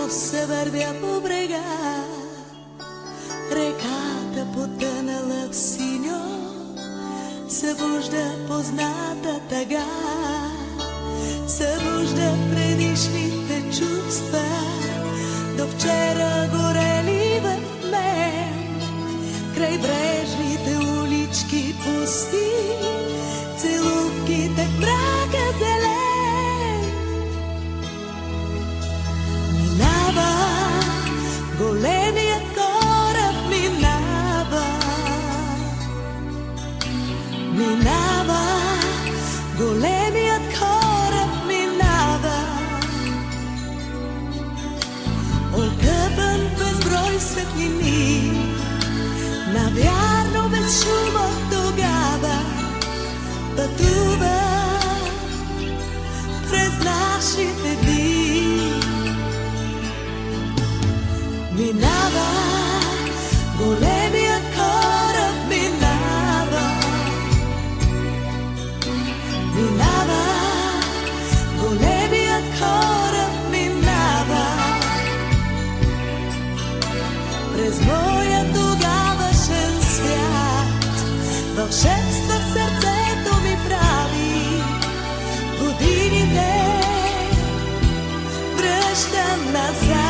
се вървя по брега, реката потънала в синьо, събужда позната тъга, събужда предишните чувства, до вчера горели в мен, край брежните улички пусти, целувките в мрака зелен. Минава големия кораб, минава големият кораб, минава, окъпан безброй светлини, навярно без шум от тогава, пътува през нашите дни. Минава големият кораб, минава големият кораб, минава през моя тогавашен свят. Вълшебство в сърцето ми прави, годините връща назад.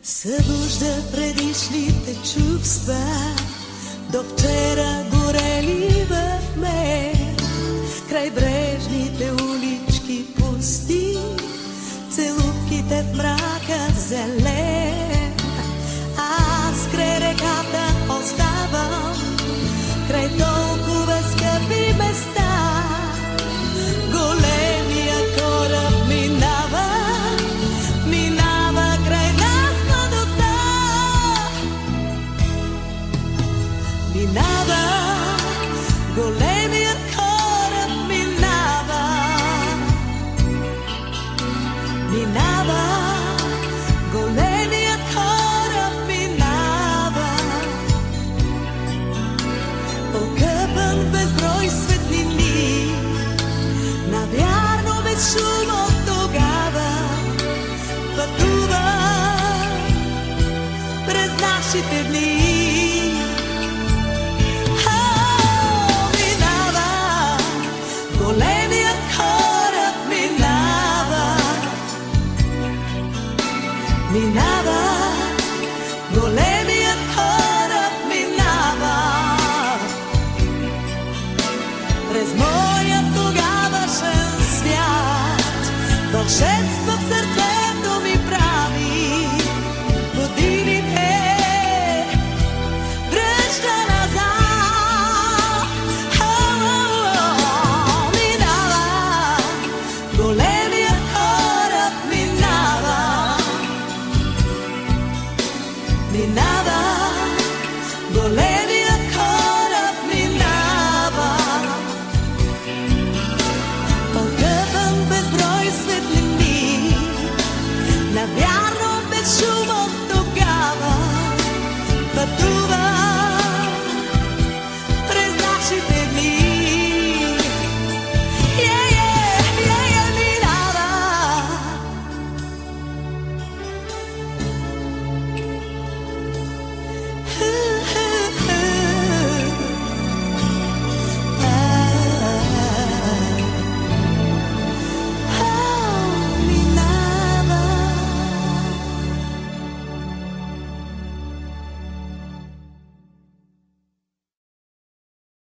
Събужда предишните чувства, до вчера горели в мен, край брежните улички пусти, целувките в мрака зелен. Аз край реката оставам, край толкова скъпи места, големия кораб минава, минава край нас младостта. Минава големият кораб, минава, минава големият кораб, минава, окъпан безброй светлини, навярно без шум от тогава, пътува през нашите дни. Големият кораб, минава, големият кораб, минава през моя тогавашен свят. Вълшебство в сърцето ми прави, годините връща назад. Minava